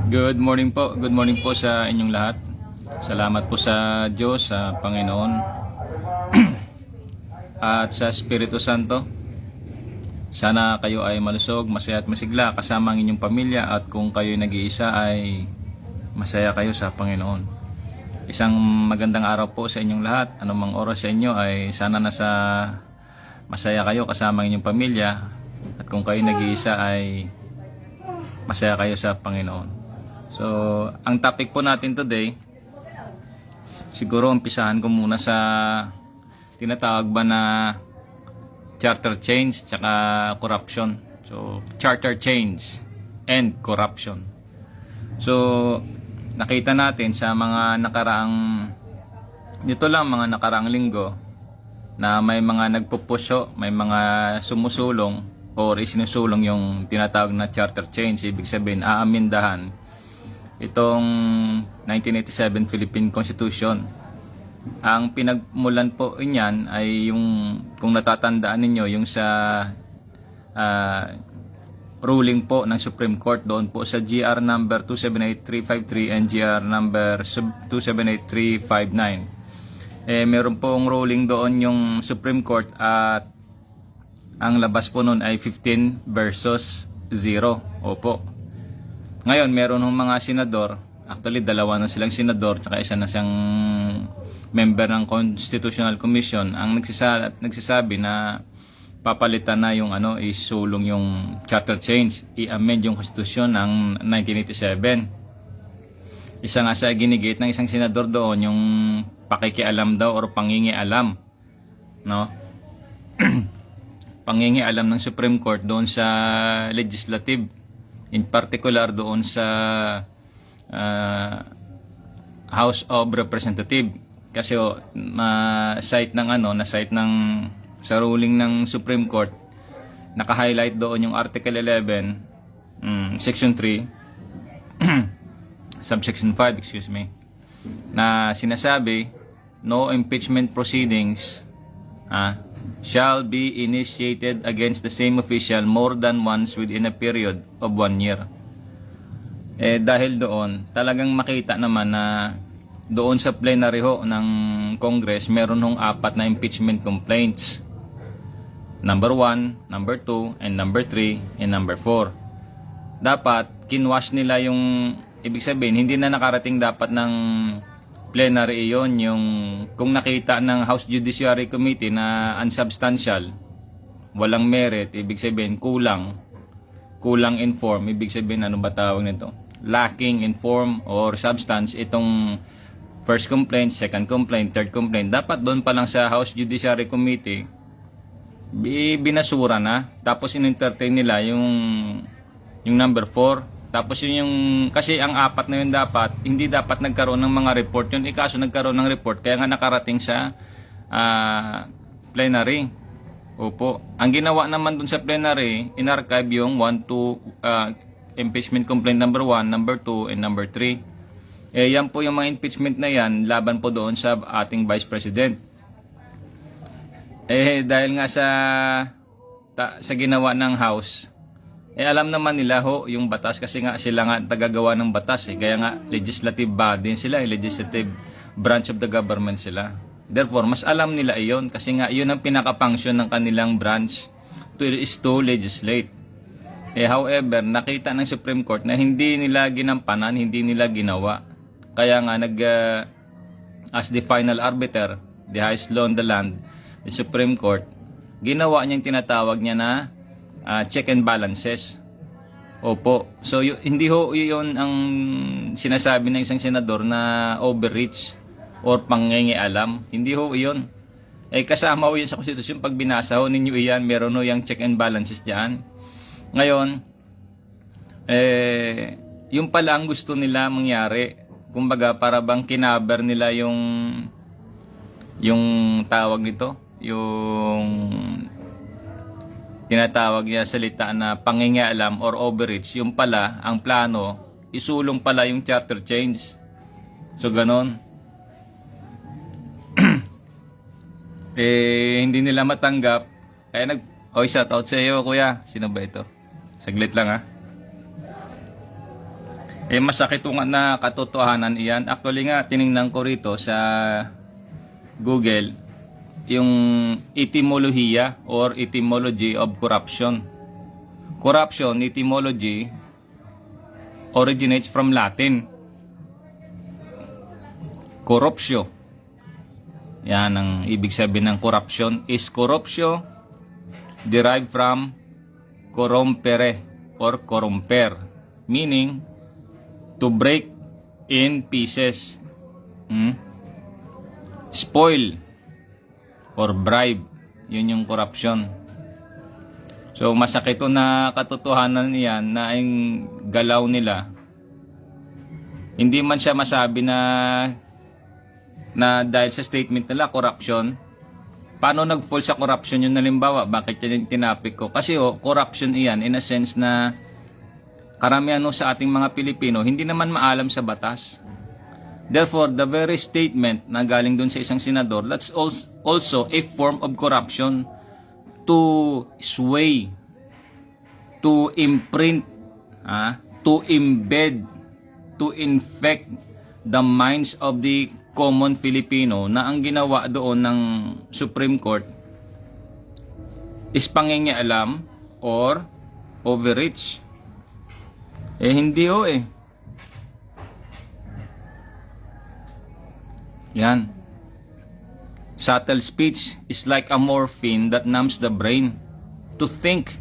Good morning po. Good morning po sa inyong lahat. Salamat po sa Diyos, sa Panginoon at sa Espiritu Santo. Sana kayo ay malusog, masaya at masigla kasama ang inyong pamilya, at kung kayo nag-iisa ay masaya kayo sa Panginoon. Isang magandang araw po sa inyong lahat. Anumang oras sa inyo ay sana nasa masaya kayo kasama ang inyong pamilya, at kung kayo nag-iisa ay masaya kayo sa Panginoon. So, ang topic po natin today, siguro umpisahan ko muna sa tinatawag ba na charter change tsaka corruption. So, charter change and corruption. So, nakita natin sa mga nakaraang linggo na may mga nagpupusyo, may mga sumusulong or isinusulong yung tinatawag na charter change. Ibig sabihin, aamindahan itong 1987 Philippine Constitution. Ang pinagmulan po niyan ay yung, kung natatandaan ninyo, yung sa ruling po ng Supreme Court doon po sa GR number 278353 and GR number 278359. Meron pong ruling doon yung Supreme Court, at ang labas po noon ay 15 versus 0. Opo. Ngayon, meron ng mga senador, actually dalawa na silang senador, tsaka isa na siyang member ng Constitutional Commission, ang nagsasabi na papalitan na yung isulong yung charter change, i-amend yung konstitusyon ng 1987. Isa nga sa ginigit ng isang senador doon, yung pakikialam daw or pangingialam, no? Pangingialam ng Supreme Court doon sa legislative, in particular doon sa House of Representatives. Kasi na-cite ng sa ruling ng Supreme Court, naka-highlight doon yung Article 11, Section 3 subsection 5, na sinasabi, no impeachment proceedings shall be initiated against the same official more than once within a period of 1 year. Dahil doon, talagang makita naman na doon sa plenary ho ng Congress, meron hong 4 na impeachment complaints. Number 1, number 2, and number 3, and number 4. Dapat, kinwash nila yung, ibig sabihin, hindi na nakarating dapat ng plenary iyon, yung kung nakita ng House Judiciary Committee na unsubstantial, walang merit, ibig sabihin kulang in form, ibig sabihin ano ba tawag nito, lacking in form or substance itong first complaint, second complaint, third complaint, dapat doon pa lang sa House Judiciary Committee binasura na, tapos in-entertain nila yung number 4. Tapos yun yung, kasi ang 4 na yun dapat, hindi dapat nagkaroon ng mga report yun. Ikaso nagkaroon ng report, kaya nga nakarating sa plenary. Opo. Ang ginawa naman dun sa plenary, in-archive yung 1, 2, impeachment complaint number 1, number 2, and number 3. Yan po yung mga impeachment na yan, laban po doon sa ating Vice President. Dahil nga sa ginawa ng House, alam naman nila ho yung batas, kasi nga sila nga tagagawa ng batas kaya nga legislative body sila, legislative branch of the government sila. Therefore, mas alam nila iyon, kasi nga yun ang pinaka-function ng kanilang branch, is to legislate. However, nakita ng Supreme Court na hindi nila ginampanan, hindi nila ginawa. Kaya nga as the final arbiter, the highest law in the land, the Supreme Court, ginawa niyang tinatawag niya na check and balances. Opo. So hindi ho yun ang sinasabi ng isang senador na overreach or pangingialam. Hindi ho yun. Kasama ho yun sa konstitusyon. Pag binasa ho ninyo iyan, meron ho yung check and balances diyan. Ngayon, yung pala ang gusto nila mangyari. Kumbaga, para bang kinaber nila yung tawag nito, yung tinatawag niya salita na pangingialam or overreach. Yung pala, ang plano, isulong pala yung charter change. So, ganon. Hindi nila matanggap. Kaya shout out sa iyo, kuya. Sino ba ito? Saglit lang, ha. Masakit nga na katotohanan iyan. Actually nga, tiningnan ko rito sa Google, yung etymolohiya or etymology of corruption. Corruption, etymology, originates from Latin. Corruptio. Yan ang ibig sabihin ng corruption. Is corruptio derived from corrompere or corromper, meaning to break in pieces, spoil, or bribe. Yun yung corruption. So masakit to na katotohanan niyan na ang galaw nila. Hindi man siya masabi na dahil sa statement nila corruption. Paano nag-fall sa corruption yung halimbawa? Bakit yan yung tinapik ko? Kasi corruption iyan in a sense na karamihan sa ating mga Pilipino hindi naman maalam sa batas. Therefore, the very statement na galing dun sa isang senador, that's also a form of corruption to sway, to imprint, to embed, to infect the minds of the common Filipino na ang ginawa doon ng Supreme Court is pangingialam or overreach. Hindi Yan. Subtle speech is like a morphine that numbs the brain to think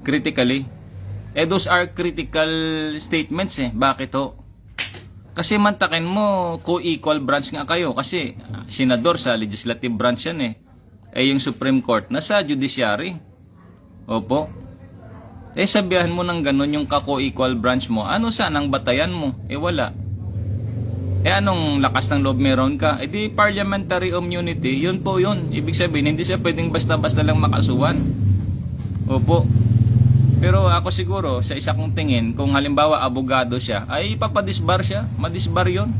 critically. Those are critical statements Bakit Kasi mantakin mo, co-equal branch nga kayo. Kasi senador sa legislative branch yan yung Supreme Court nasa judiciary. Opo. Sabihan mo ng ganun yung ka-co-equal branch mo. Ano saan ang batayan mo? Wala. Anong lakas ng loob meron ka? Di parliamentary immunity. Yun po yun. Ibig sabihin, hindi siya pwedeng basta-basta lang makasuhan. Opo. Pero ako siguro, sa isa kong tingin, kung halimbawa abogado siya, ay ipapadisbar siya. Madisbar yun.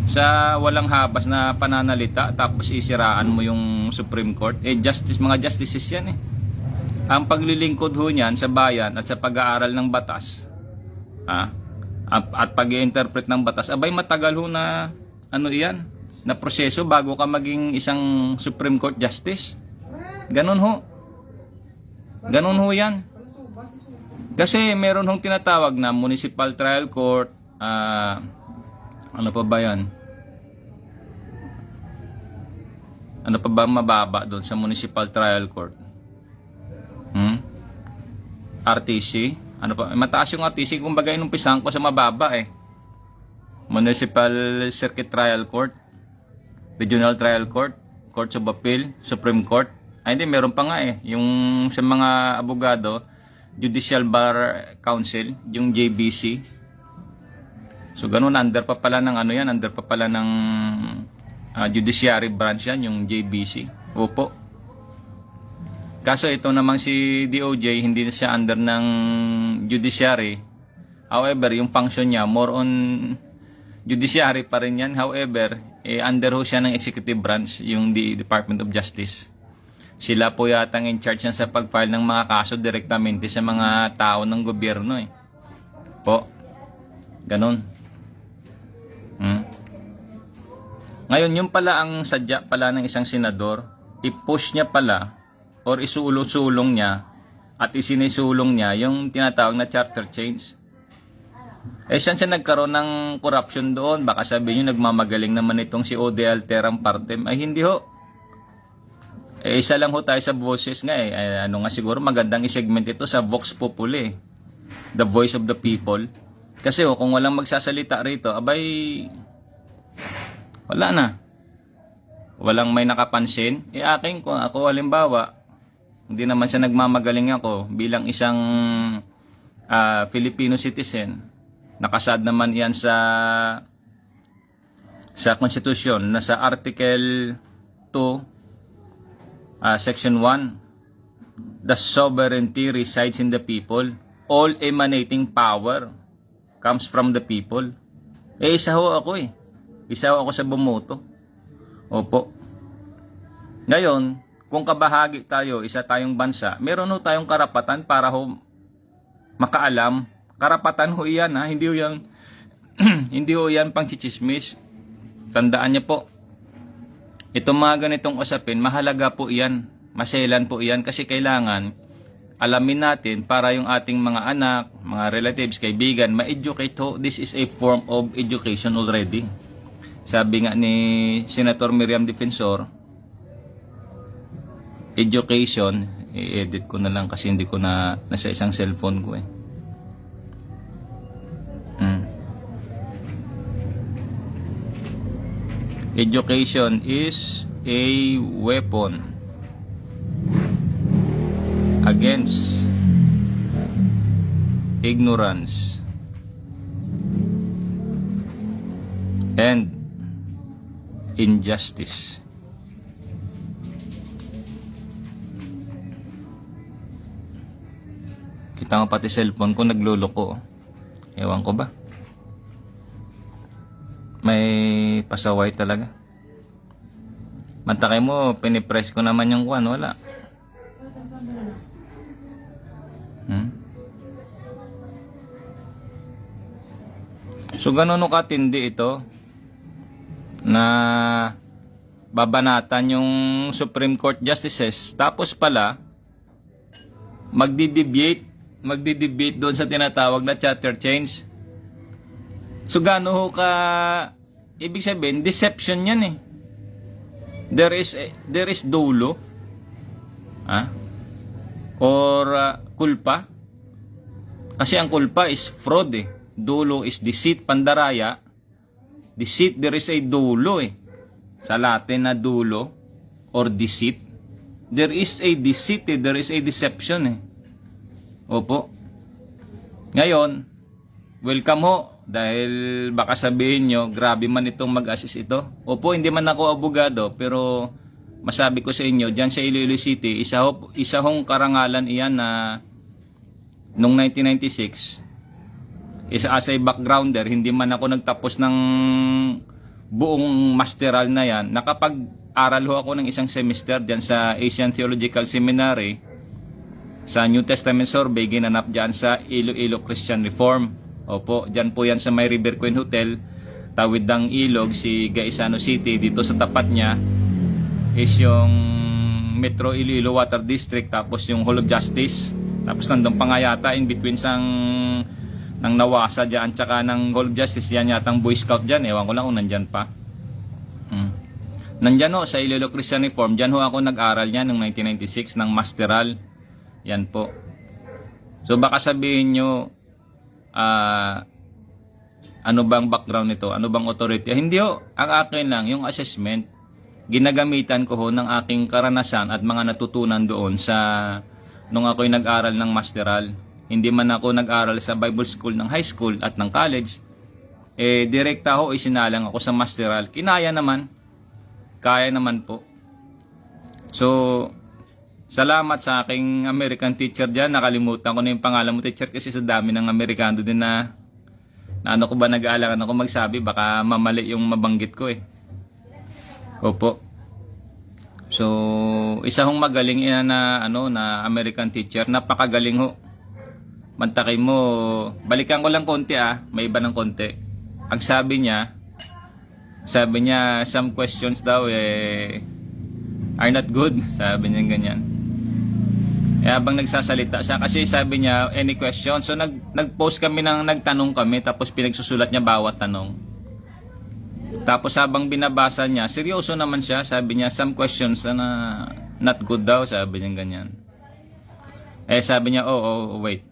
Sa walang habas na pananalita, tapos isiraan mo yung Supreme Court. Mga justices yan Ang paglilingkod ho niyan sa bayan at sa pag-aaral ng batas, at pag-i-interpret ng batas, abay matagal ho na iyan, na proseso bago ka maging isang Supreme Court Justice. Ganun ho yan. Kasi meron hong tinatawag na Municipal Trial Court, ano pa ba yan? Ano pa ba mababa doon sa Municipal Trial Court? RTC? Ano pa? Mataas yung RTC, kumbaga inumpisahan ko sa mababa Municipal Circuit Trial Court, Regional Trial Court, Courts of Appeal, Supreme Court. Hindi, meron pa nga yung sa mga abogado, Judicial Bar Council, yung JBC. So ganun, under pa pala ng under pa pala ng judiciary branch yan, yung JBC. Opo. Kaso ito namang si DOJ, hindi na siya under ng judiciary. However, yung function niya, more on judiciary pa rin yan. However, under ho siya ng executive branch, yung Department of Justice. Sila po yatang in charge yan sa pag-file ng mga kaso direktamente sa mga tao ng gobyerno Po. Ganun. Ngayon, yung pala ang sadya pala ng isang senador, i-push niya pala or isulong-sulong niya at isinisulong niya yung tinatawag na charter change. Saan siya nagkaroon ng corruption doon? Baka sabihin nyo, nagmamagaling naman itong si Ode Alteram Partem. Ay hindi ho. Isa lang ho tayo sa boses nga siguro magandang i-segment ito sa Vox Populi, the voice of the people. Kasi kung walang magsasalita rito, abay wala na. Walang may nakapansin. Akin, kung ako halimbawa, hindi naman siya nagmamagaling ako bilang isang Filipino citizen. Nakasad naman yan sa Constitution, nasa Article 2, Section 1, the sovereignty resides in the people. All emanating power comes from the people. Isa ho ako Isa ho ako sa bumoto. Opo. Ngayon, kung kabahagi tayo, isa tayong bansa, meron ho tayong karapatan para ho makaalam. Karapatan ho iyan Hindi ho yan Hindi ho yan pang chichismis. Tandaan niyo po, itong mga ganitong usapin, mahalaga po yan. Maselan po yan kasi kailangan alamin natin para yung ating mga anak, mga relatives, kaibigan, ma-educate ho. This is a form of education already. Sabi nga ni Senator Miriam Defensor, education, i-edit ko na lang kasi hindi ko na nasa isang cellphone ko eh. Education is a weapon against ignorance and injustice. Kita nga pati cellphone ko nagluloko. Ewan ko ba? May pasaway talaga. Mantakay mo, pinipress ko naman yung kwan, wala. So ganun katindi ito na babanatan yung Supreme Court Justices, tapos pala magdi-debate doon sa tinatawag na charter change. So gaano ho ka, ibig sabihin deception yan eh. There is dolo or kulpa, kasi ang kulpa is fraud eh. Dolo is deceit, pandaraya. Deceit, there is a dolo eh. Sa Latin na dolo or deceit, there is a deceit eh. There is a deception eh. Opo. Ngayon, welcome ho. Dahil baka sabihin nyo, grabe man itong mag-assist ito. Opo, hindi man ako abogado, pero masabi ko sa inyo, dyan sa Iloilo City, isa hong karangalan iyan na noong 1996, isa as a backgrounder, hindi man ako nagtapos ng buong masteral na yan, nakapag-aral ho ako ng isang semester dyan sa Asian Theological Seminary, sa New Testament Survey, ginanap dyan sa Iloilo Christian Reform. Opo, dyan po yan sa may River Queen Hotel, tawid ng ilog, si Gaisano City. Dito sa tapat niya is yung Metro Iloilo Water District, tapos yung Hall of Justice, tapos nandun pa nga yata in between ng Nawasa dyan tsaka ng Hall of Justice, yan yatang Boy Scout dyan, ewan ko lang kung nandyan pa. Nandyan ho sa Iloilo Christian Reform, dyan ho ako nag-aral niya noong 1996 ng masteral. Yan po. So baka sabihin nyo, ano bang background nito? Ano bang authority? Hindi ho. Ang akin lang, yung assessment, ginagamitan ko ho ng aking karanasan at mga natutunan doon sa nung ako'y nag-aral ng masteral. Hindi man ako nag-aral sa Bible School ng high school at ng college. Direkta ho isinalang ako sa masteral. Kinaya naman. Kaya naman po. So, salamat sa aking American teacher dyan. Nakalimutan ko na yung pangalan mo, teacher, kasi sa dami ng Amerikano din na ano ko ba, nag-aalangan ako magsabi, baka mamali yung mabanggit ko eh. Opo. So, isa hong magaling na American teacher, napakagaling ho. Mantakay mo, balikan ko lang konti may iba ng konti. Ang sabi niya, some questions daw are not good. Sabi niya ganyan. Habang nagsasalita siya, kasi sabi niya, any question. So nag-post kami nagtanong kami, tapos pinagsusulat niya bawat tanong. Tapos habang binabasa niya, seryoso naman siya. Sabi niya, some questions na not good daw. Sabi niya ganyan. Sabi niya, wait.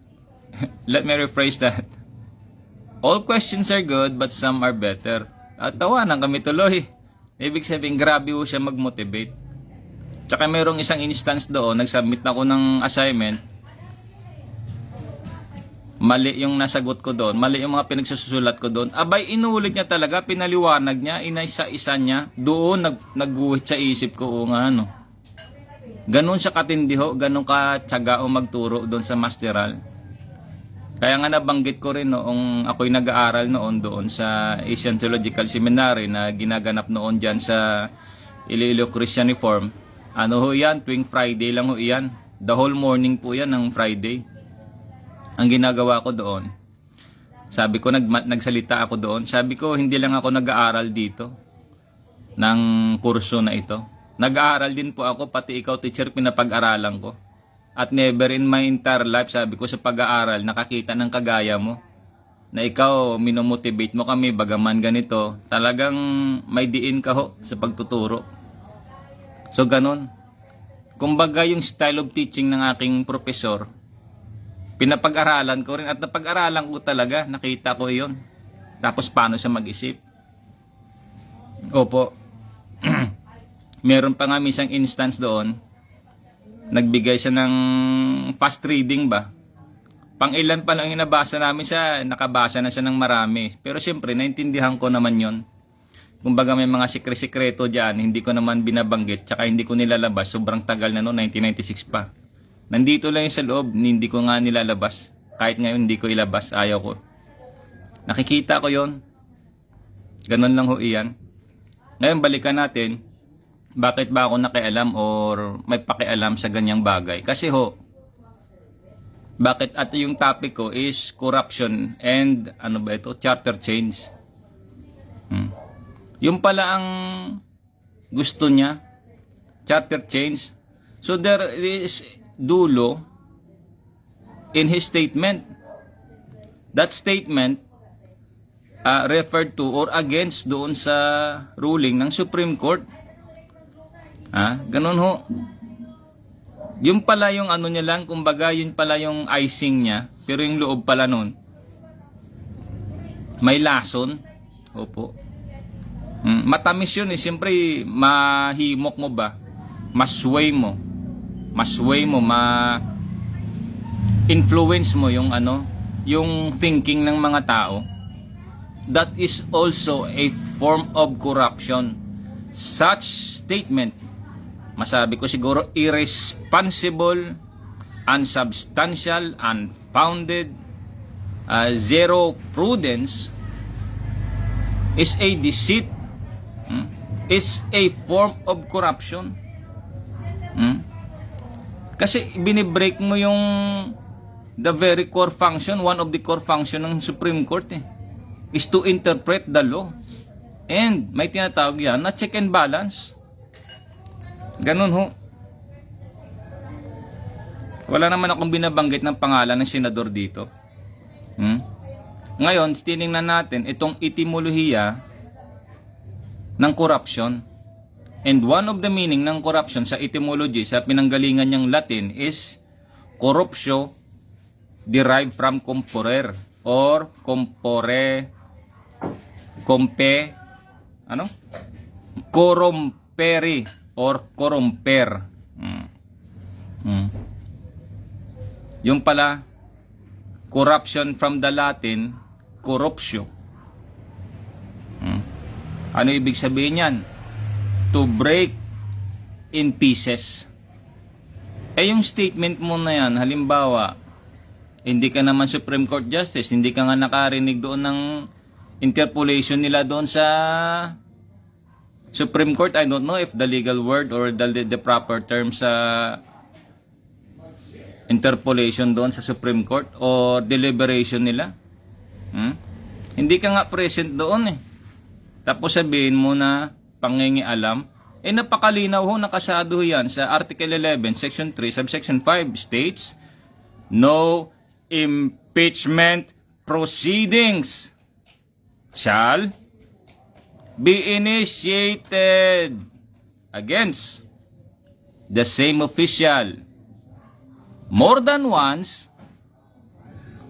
Let me rephrase that. All questions are good, but some are better. At tawanan kami tuloy. Ibig sabihin, grabe ho siya mag-motivate. Tsaka mayroong isang instance doon, nag-submit ako ng assignment. Mali yung nasagot ko doon, mali yung mga pinagsusulat ko doon. Abay, inulit niya talaga, pinaliwanag niya, inaisa-isa niya. Doon, nagguhit sa isip ko, ganun siya katindi ho, ganun ka tiyaga o magturo doon sa masteral. Kaya nga nabanggit ko rin noong ako'y nag-aaral noon doon sa Asian Theological Seminary na ginaganap noon dyan sa Iloilo Christian Reform. Ano ho yan? Tuwing Friday lang ho yan. The whole morning po yan ng Friday. Ang ginagawa ko doon, Sabi ko, nagsalita ako doon. Sabi ko, hindi lang ako nag-aaral dito ng kurso na ito. Nag-aaral din po ako, pati ikaw teacher, pinapag-aralan ko. At never in my entire life, sabi ko sa pag-aaral, nakakita ng kagaya mo. Na ikaw, minomotivate mo kami, bagaman ganito. Talagang may diin ka ho sa pagtuturo. So, ganun. Kumbaga yung style of teaching ng aking professor, pinapag-aralan ko rin at napag-aralan ko talaga. Nakita ko iyon. Tapos paano siya mag-isip. Opo. Meron pa nga isang instance doon. Nagbigay siya ng fast reading ba? Pang ilan pa lang inabasa namin siya, nakabasa na siya ng marami. Pero siyempre, naintindihan ko naman yon. Kumbaga may mga sikreto dyan, hindi ko naman binabanggit, tsaka hindi ko nilalabas. Sobrang tagal na no, 1996 pa. Nandito lang yung sa loob, hindi ko nga nilalabas. Kahit ngayon hindi ko ilabas, ayaw ko. Nakikita ko yon. Ganun lang ho iyan. Ngayon balikan natin, bakit ba ako nakialam or may pakialam sa ganyang bagay? Kasi ho, bakit at yung topic ko is corruption and ano ba ito? Charter change. Yung pala ang gusto niya, charter change. So there is dulo in his statement. That statement referred to or against doon sa ruling ng Supreme Court. Ganun ho. Yung pala yung ano niya lang, kumbaga yun pala yung icing niya, pero yung loob pala nun, may lason. Opo. Matamis yun eh, siyempre mahimok mo ba? Masway mo, influence mo yung ano, yung thinking ng mga tao. That is also a form of corruption. Such statement, masabi ko siguro, irresponsible, unsubstantial, unfounded, zero prudence, is a deceit, is a form of corruption. Kasi binibreak mo yung the very core function, one of the core function ng Supreme Court is to interpret the law. And may tinatawag yan na check and balance. Ganun ho. Wala naman akong binabanggit ng pangalan ng senador dito. Ngayon, tinignan natin itong etimolohiya ng corruption. And one of the meaning ng corruption sa etymology, sa pinanggalingan niyang Latin is corruptio, derived from comporer or corrompere or corromper. Yung pala, corruption from the Latin, corruptio. Ano ibig sabihin yan? To break in pieces. Yung statement mo na yan, halimbawa, hindi ka naman Supreme Court Justice, hindi ka nga nakarinig doon ng interpolation nila doon sa Supreme Court. I don't know if the legal word or the proper term sa interpolation doon sa Supreme Court or deliberation nila. Hindi ka nga present doon Tapos sabihin mo na pangingialam, napakalinaw ho, nakasado yan sa Article 11, Section 3, Subsection 5 states, no impeachment proceedings shall be initiated against the same official more than once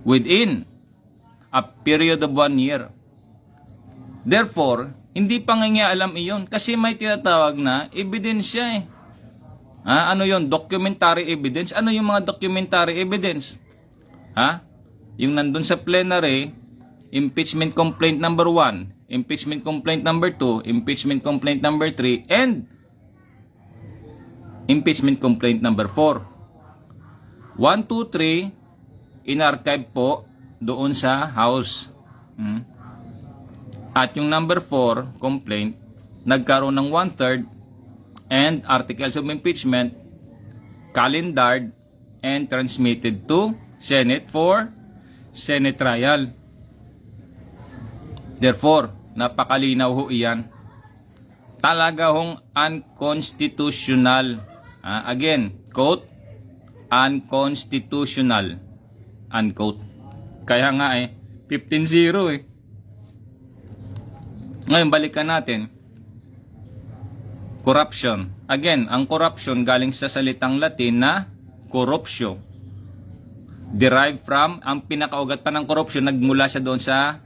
within a period of 1 year. Therefore, hindi pangingialam iyon kasi may tinatawag na ebidensya ano yon? Documentary evidence. Ano yung mga documentary evidence? Yung nandun sa plenary, impeachment complaint number 1, impeachment complaint number 2, impeachment complaint number 3, and impeachment complaint number 4. 1, 2, 3, in-archive po doon sa House. At yung number 4, complaint, nagkaroon ng 1/3 and articles of impeachment, calendared and transmitted to Senate for Senate trial. Therefore, napakalinaw ho iyan. Talaga hong unconstitutional. Again, quote, unconstitutional. Unquote. Kaya nga 15-0 Ngayon, balikan natin. Corruption. Again, ang corruption galing sa salitang Latin na corruptio. Derived from, ang pinakaugat pa ng corruption, nagmula siya doon sa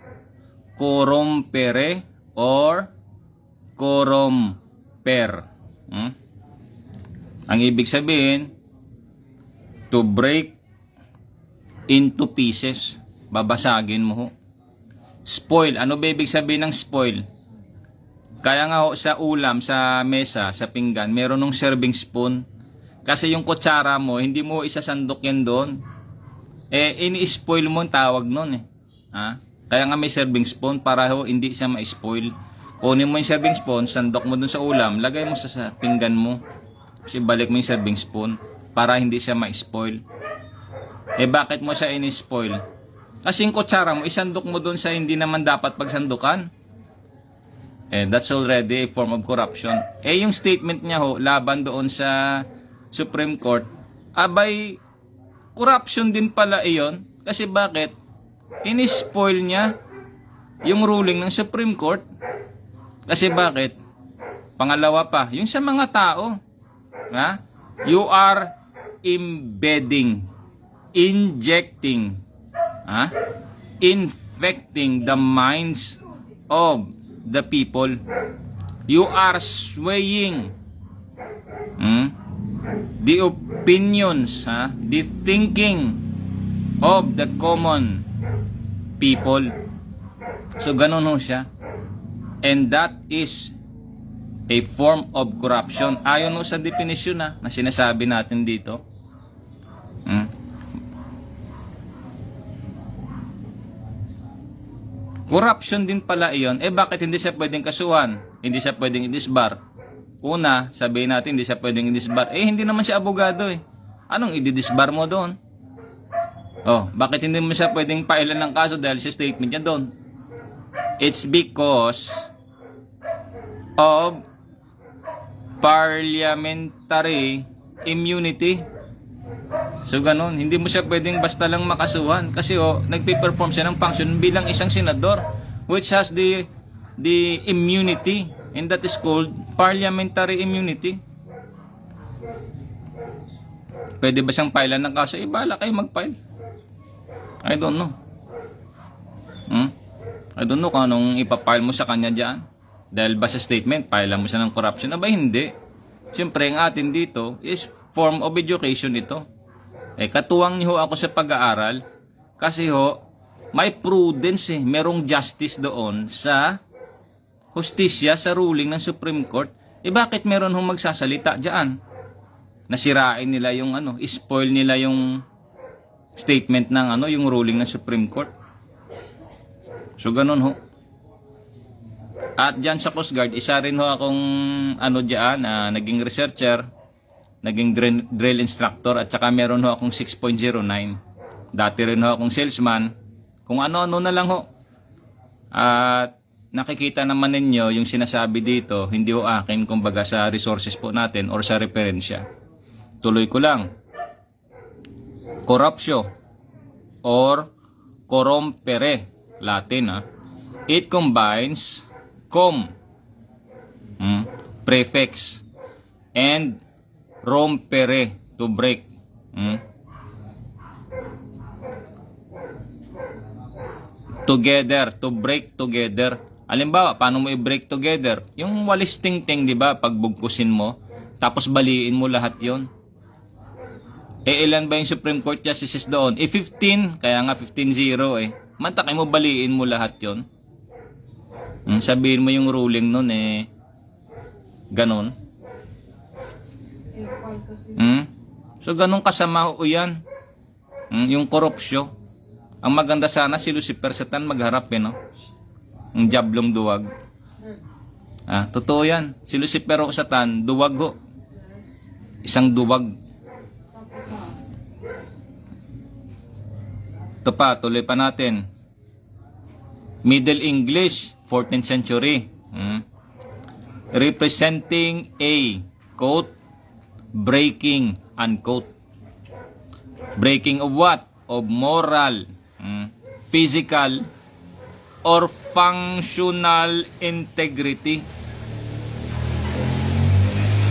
corrompere or corromper. Ang ibig sabihin, to break into pieces. Babasagin mo ho. Spoil. Ano ba ibig sabihin ng spoil? Kaya nga ho, sa ulam, sa mesa, sa pinggan, meron ng serving spoon. Kasi yung kutsara mo, hindi mo isasandok yan doon. Ini-spoil mo ang tawag nun Kaya nga may serving spoon para ho hindi siya ma-spoil. Kunin mo yung serving spoon, sandok mo doon sa ulam, lagay mo sa pinggan mo. Kasi balik mo yung serving spoon para hindi siya ma-spoil. Bakit mo siya ini-spoil? Kasi yung kutsara mo, isandok mo doon sa hindi naman dapat pagsandukan. That's already a form of corruption. Yung statement niya ho, laban doon sa Supreme Court, abay, corruption din pala iyon. Kasi bakit? Ini-spoil niya yung ruling ng Supreme Court. Kasi bakit? Pangalawa pa, yung sa mga tao, you are embedding, injecting, infecting the minds of the people. You are swaying the opinions, the thinking of the common people. So ganun ho siya. And that is a form of corruption. Ayon ho sa definition na sinasabi natin dito. Corruption din pala iyon. Bakit hindi siya pwedeng kasuhan? Hindi siya pwedeng i-disbar? Una, sabihin natin hindi siya pwedeng i-disbar. Hindi naman siya abogado Anong i-disbar mo doon? Bakit hindi mo siya pwedeng pailan ng kaso dahil sa statement niya doon? It's because of parliamentary immunity. So ganun, hindi mo siya pwedeng basta lang makasuhan kasi nagpe-perform siya ng function bilang isang senador which has the immunity, and that is called parliamentary immunity. Pwede ba siyang pailan ng kaso? Bahala kayo mag-file. I don't know. I don't know kung anong ipapile mo sa kanya dyan. Dahil ba sa statement, pailan mo siya ng corruption? Hindi. Siyempre, ang atin dito is form of education ito. Katuwang niyo ako sa pag-aaral kasi may prudence merong justice doon sa hustisya sa ruling ng Supreme Court. Bakit meron magsasalita diyan? Nasirain nila yung spoil nila yung statement ng yung ruling ng Supreme Court. So ganun ho. At diyan sa Coast Guard, isa rin akong diyan, naging researcher, naging drill instructor, at saka meron akong 6.09. Dati rin akong salesman. Kung ano-ano na lang At nakikita naman ninyo yung sinasabi dito, hindi akin, kumbaga sa resources po natin or sa referensya. Tuloy ko lang. Corruptio or corrompere, Latin It combines prefix and rompere, to break. Together, to break together. Halimbawa, paano mo i-break together? Yung walis ting-ting, di ba? Pagbugkusin mo, tapos baliin mo lahat yon. Ilan ba yung Supreme Court justices doon? 15, kaya nga 15-0 Mantakay mo, baliin mo lahat yon. Sabihin mo yung ruling nun ganon. So ganun kasama yan. Yung korupsyo. Ang maganda sana si Lucifer Satan magharap Ang jablong duwag. Totoo yan. Si Lucifer Satan, duwag Isang duwag. Ito pa, tuloy pa natin. Middle English, 14th century. Representing a, quote, breaking, unquote. Breaking of what? Of moral, physical, or functional integrity.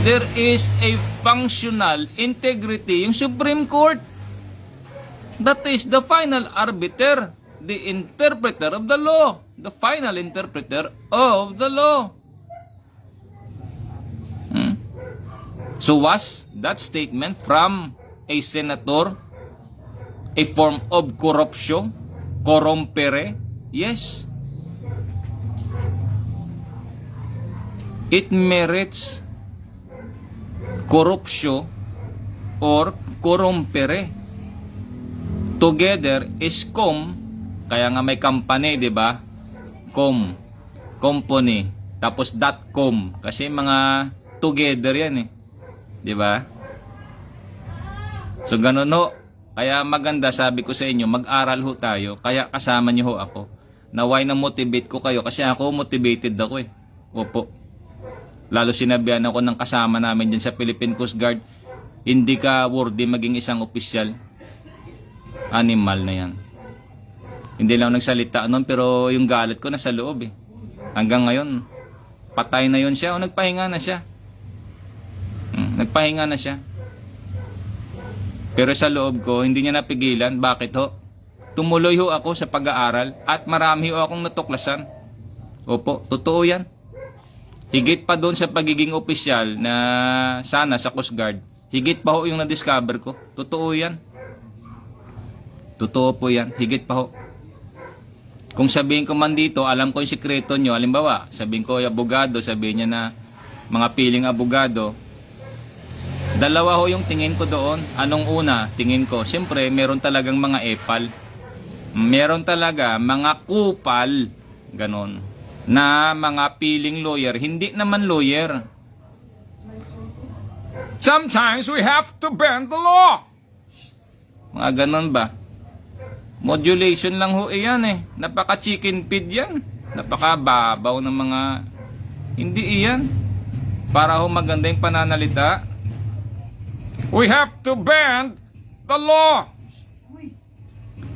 There is a functional integrity, yung Supreme Court. That is the final arbiter, the interpreter of the law, the final interpreter of the law. So was that statement from a senator a form of corruption? Corrompere? Yes. It merits corruption or corrompere. Together is com, kaya nga may company, di ba? Com, company, tapos .com, kasi mga together yan eh. Di ba? So ganun ho. Kaya maganda, sabi ko sa inyo, mag-aral ho tayo. Kaya kasama niyo ho ako. Naway na motivate ko kayo kasi ako motivated ako eh. Opo. Lalo sinabihan ako ng kasama namin dyan sa Philippine Coast Guard, hindi ka worthy maging isang opisyal. Animal na yan. Hindi lang nagsalita noon, pero yung galit ko nasa loob eh. Hanggang ngayon, patay na yun siya o nagpahinga na siya. Nagpahinga na siya. Pero sa loob ko, hindi niya napigilan. Bakit ho? Tumuloy ho ako sa pag-aaral at marami ho akong natuklasan. Opo, totoo yan. Higit pa doon sa pagiging opisyal na sana sa Coast Guard, higit pa ho yung na-discover ko. Totoo yan. Totoo po yan. Higit pa ho. Kung sabihin ko man dito, alam ko yung sikreto nyo. Halimbawa, sabihin ko yung abogado, sabihin niya na mga piling abogado. Dalawa ho yung tingin ko doon. Anong una? Tingin ko, siyempre, meron talagang mga epal. Meron talaga mga kupal. Ganon. Na mga piling lawyer. Hindi naman lawyer. Sometimes we have to bend the law. Mga ganon ba? Modulation lang ho iyan eh. Napaka chicken feed yan. Napaka babaw ng mga... Hindi iyan. Para ho maganda yung pananalita. We have to bend the law.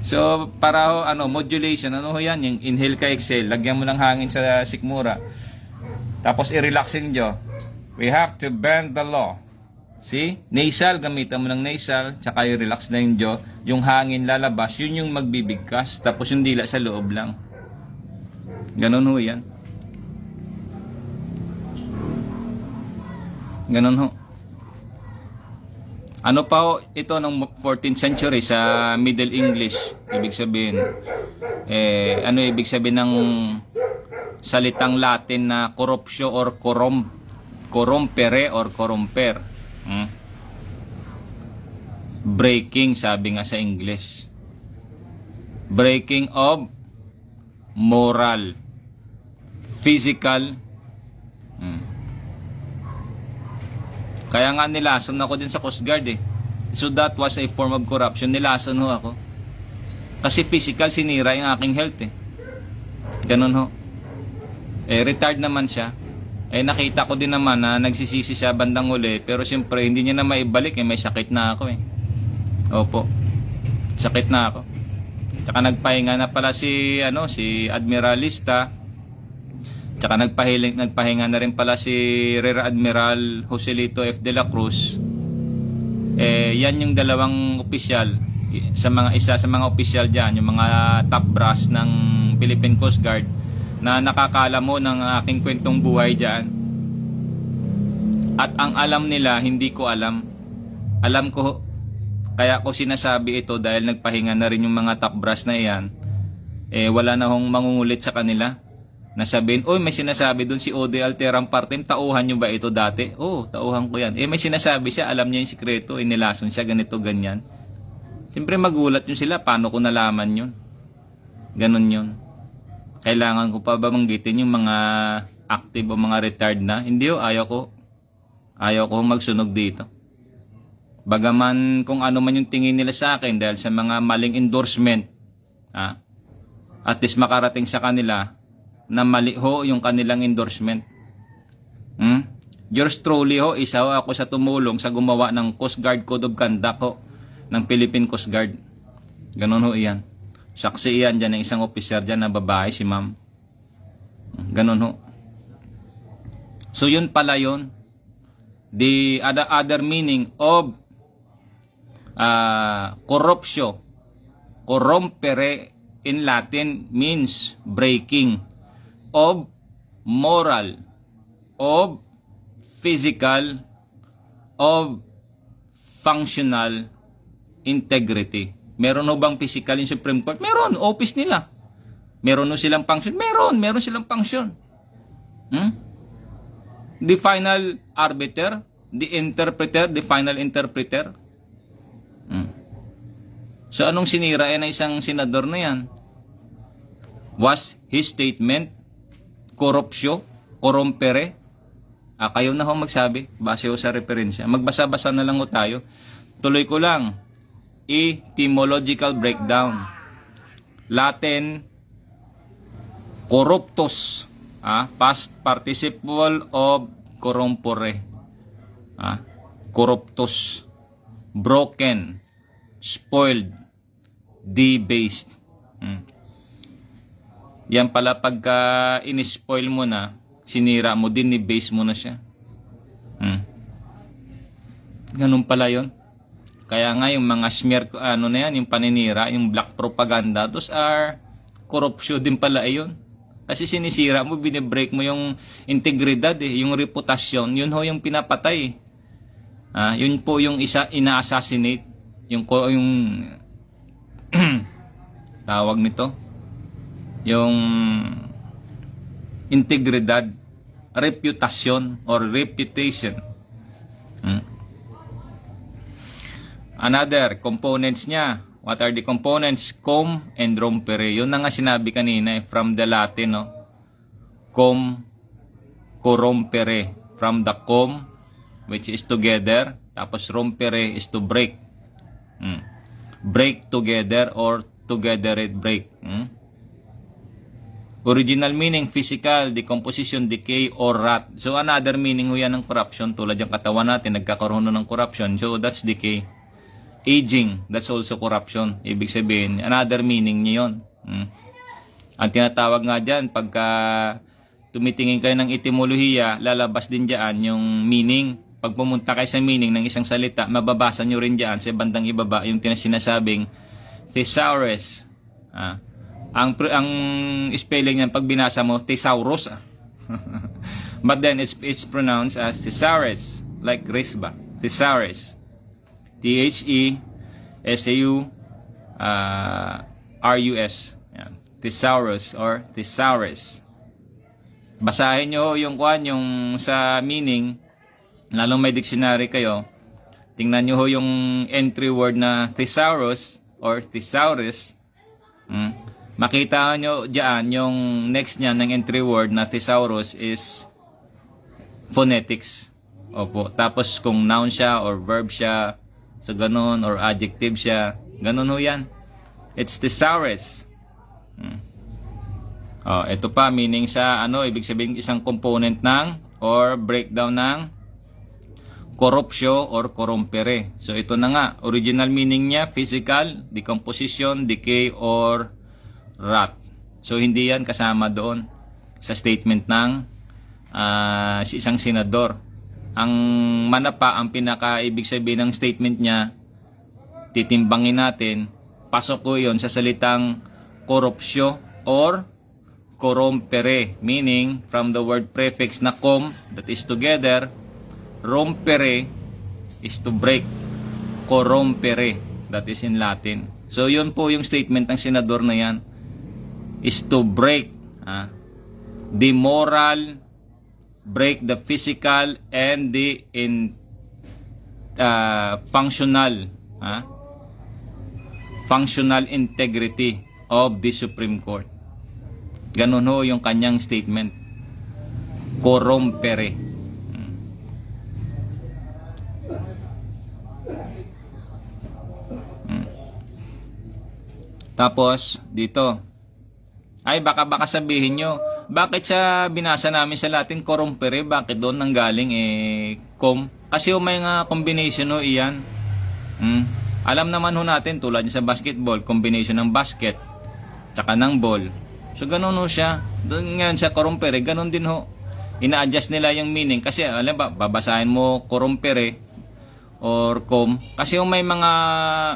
So, para ho, modulation, ano ho yan? Yung inhale ka, exhale. Lagyan mo ng hangin sa sikmura. Tapos, i-relaxing nyo. We have to bend the law. See? Nasal, gamitan mo ng nasal. Tsaka i-relax na yung jaw. Yung hangin lalabas, yun yung magbibigkas. Tapos, yung dila sa loob lang. Ganon ho yan. Ganon ho. Ano pa ho, ito ng 14th century sa Middle English, ibig sabihin, ano ibig sabihin ng salitang Latin na corruptio or corrompere or corromper? Breaking, sabi nga sa English. Breaking of moral, physical. Kaya nga nilason ako din sa Coast Guard eh. So that was a form of corruption. Nilason ho ako. Kasi physical, sinira yung aking health eh. Ganun ho. Retired naman siya. Nakita ko din naman na nagsisisi siya bandang uli. Pero siyempre, hindi niya na maibalik eh. May sakit na ako eh. Opo. Sakit na ako. Tsaka nagpahinga na pala si Admiralista. Tsaka nagpahinga na rin pala si Rear Admiral Joselito F. de la Cruz. Yan yung dalawang opisyal isa sa mga opisyal diyan, yung mga top brass ng Philippine Coast Guard na nakakaalam mo ng aking kwentong buhay diyan. At ang alam nila, hindi ko alam. Alam ko, kaya ko sinasabi ito dahil nagpahinga na rin yung mga top brass na iyan. Wala na hong mangungulit sa kanila. Nasabihin, may sinasabi doon si Ode Alteram Partem, tauhan nyo ba ito dati? Tauhan ko yan. May sinasabi siya, alam niya yung sikreto, inilason siya, ganito, ganyan. Siyempre magulat yun sila, paano ko nalaman yun? Ganon yun. Kailangan ko pa ba manggitin yung mga active o mga retired na? Hindi ayaw ko. Ayaw ko magsunog dito. Bagaman kung ano man yung tingin nila sa akin dahil sa mga maling endorsement, at least makarating sa kanila na mali ho yung kanilang endorsement. Yours truly ho, isa ho ako sa tumulong sa gumawa ng Coast Guard Code of Conduct ho, ng Philippine Coast Guard. Ganon ho iyan. Saksi iyan dyan ng isang officer dyan na babae, si ma'am. Ganon ho. So yun pala yun. The other meaning of corruptio, corrompere in Latin means breaking of moral, of physical, of functional integrity. Meron ho bang physical in Supreme Court? Meron, office nila. Meron ho silang function? Meron silang function. The final arbiter, the interpreter, the final interpreter. So anong sinira na isang senador na yan? Was his statement corruptio, corrompere? Kayo na ho magsabi, base ho sa referensya. Magbasa-basa na lang ho tayo. Tuloy ko lang. Etymological breakdown. Latin, corruptus. Past participle of corrompere. Corruptus. Broken. Spoiled. Debased. Yan pala pagka in-spoil mo na, sinira mo, dinibase mo na siya. Ganun pala yon. Kaya nga yung mga smear, ano na yan, yung paninira, yung black propaganda, those are corruption din pala yun. Kasi sinisira mo, binibreak mo yung integridad, yung reputasyon, yun ho yung pinapatay. Yun po yung isa, ina-assassinate, yung tawag nito, yung integridad, reputasyon or reputation. Another components niya. What are the components? Cum and rompere. Yun na nga sinabi kanina from the Latin, no? Cum, corrompere. From the cum, which is together, tapos rompere is to break. Break together or together it break. Original meaning, physical, decomposition, decay, or rot. So, another meaning ho yan ng corruption. Tulad yung katawan natin, nagkakaroon ng corruption. So, that's decay. Aging, that's also corruption. Ibig sabihin, another meaning niya yun. Ang tinatawag nga dyan, pagka tumitingin kayo ng etimolohiya, lalabas din dyan yung meaning. Pag pumunta kayo sa meaning ng isang salita, mababasa nyo rin dyan sa bandang ibaba yung sinasabing thesaurus. Ang spelling niyan pag binasa mo, thesaurus. But then it's pronounced as thesaurus, like Risba. Thesaurus. Thesaurus. Yan. Thesaurus or thesaurus. Basahin nyo yung yung sa meaning, lalong may dictionary kayo, tingnan nyo yung entry word na thesaurus or thesaurus. Makita nyo dyan yung next niya ng entry word na thesaurus is phonetics. Opo. Tapos kung noun siya or verb siya, so ganun, or adjective siya, ganun ho yan. It's thesaurus. Ito pa, meaning sa ibig sabihin isang component ng or breakdown ng corruptio or corrompere. So ito na nga, original meaning niya, physical, decomposition, decay, or rot. So hindi yan kasama doon sa statement ng isang senador. Ang manapa, ang pinaka-ibig sabihin ng statement niya, titimbangin natin, pasok ko yon sa salitang corruptio or corrompere, meaning from the word prefix na cum, that is together, rompere is to break, corrompere, that is in Latin. So yun po yung statement ng senador na yan, is to break the moral, break the physical and the functional integrity of the Supreme Court. Ganun ho yung kanyang statement. Corrompere. Tapos dito, Ay, baka sabihin nyo, bakit sa binasa namin sa Latin, corrompere, bakit doon nanggaling com? Kasi may nga combination no, iyan. Alam naman ho natin, tulad sa basketball, combination ng basket, tsaka ng ball. So, ganun ho siya. Doon nga sa corrompere, ganun din ho. Ina-adjust nila yung meaning. Kasi, alam ba, babasahin mo corrompere or com. Kasi may mga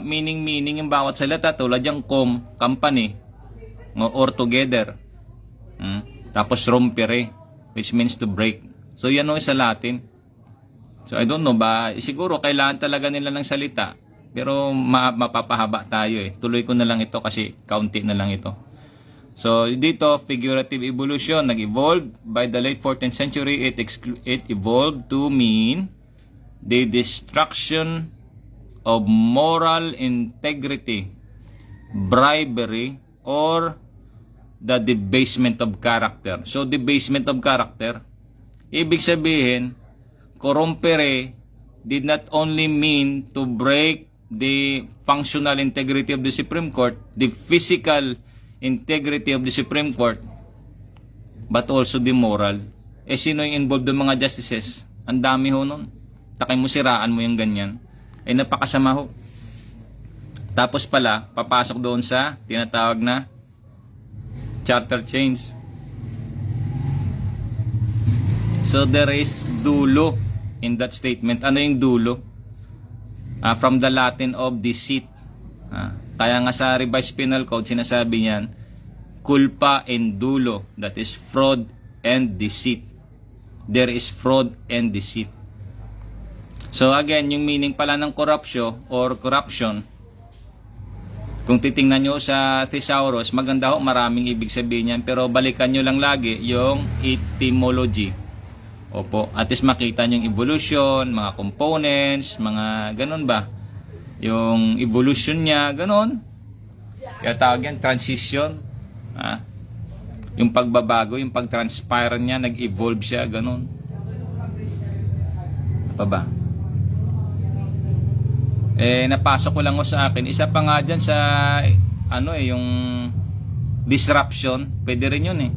meaning yung bawat salita, tulad yung com, company, or together. Tapos rompere, which means to break. So yan o sa Latin. So I don't know ba, siguro kailangan talaga nila ng salita. Pero mapapahaba tayo Tuloy ko na lang ito kasi kaunti na lang ito. So dito, figurative evolution, nag-evolve by the late 14th century. It evolved to mean the destruction of moral integrity, bribery, or the debasement of character. So, debasement of character, ibig sabihin, corrompere did not only mean to break the functional integrity of the Supreme Court, the physical integrity of the Supreme Court, but also the moral. Sino yung involved ng mga justices? Ang dami ho nun. Takay mo, siraan mo yung ganyan. Napakasama ho. Tapos pala, papasok doon sa tinatawag na charter change. So there is dulo in that statement. Ano yung dulo? From the Latin of deceit. Kaya nga sa revised penal code sinasabi niyan, culpa and dulo, that is fraud and deceit. There is fraud and deceit. So again, yung meaning pala ng corruption or corruption, kung titingnan nyo sa thesaurus, maganda ho, maraming ibig sabihin yan. Pero balikan nyo lang lagi yung etymology. Opo, at least makita nyo yung evolution, mga components, mga ganun ba? Yung evolution niya, ganun. Kaya tawag yan, transition. Yung pagbabago, yung pag-transpire niya, nag-evolve siya, ganun. Apa ba? Napasok ko lang sa akin. Isa pa nga dyan sa yung disruption, pwede rin yun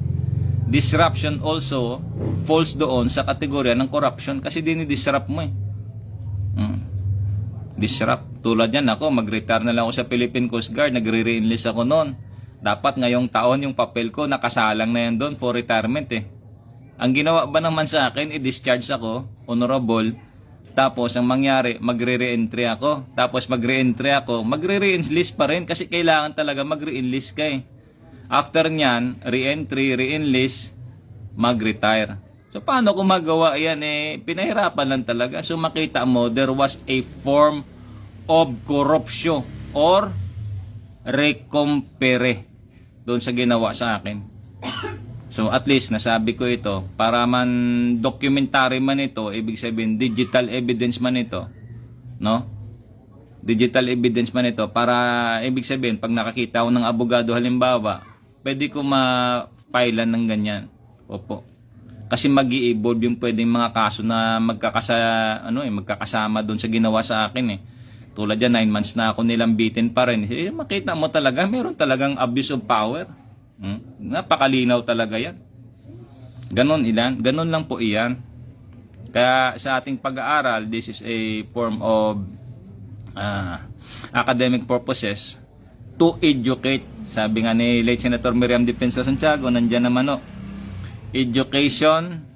Disruption also falls doon sa kategorya ng corruption kasi dinidisrupt mo Disrupt. Tulad yan ako, mag-retire na lang ako sa Philippine Coast Guard, nagre-re-enlist ako noon. Dapat ngayong taon yung papel ko nakasalang na yan doon for retirement Ang ginawa ba naman sa akin, i-discharge ako, honorable. Tapos, ang mangyari, magre-re-entry ako. Tapos, magre-entry ako. Magre-re-enlist pa rin kasi kailangan talaga magre-enlist ka After nyan, re-entry, re-enlist, mag-retire. So, paano kung magawa yan pinahirapan lang talaga. So, makita mo, there was a form of corruption or recompere doon sa ginawa sa akin. So at least nasabi ko ito para man documentary man ito, ibig sabihin digital evidence man ito, no? Digital evidence man ito para ibig sabihin pag nakakita ko ng abogado halimbawa, pwede ko ma-filean ng ganyan. Opo. Kasi mag-i-evolve yung pwedeng mga kaso na magkakasama doon sa ginawa sa akin Tulad yan, 9 months na ako nilambitin pa rin. Makita mo talaga, meron talagang abuse of power. Napakalinaw talaga yan. Ganon lang po iyan. Kaya sa ating pag-aaral, this is a form of academic purposes to educate. Sabi nga ni late Senator Miriam Defensor Santiago, nandyan naman education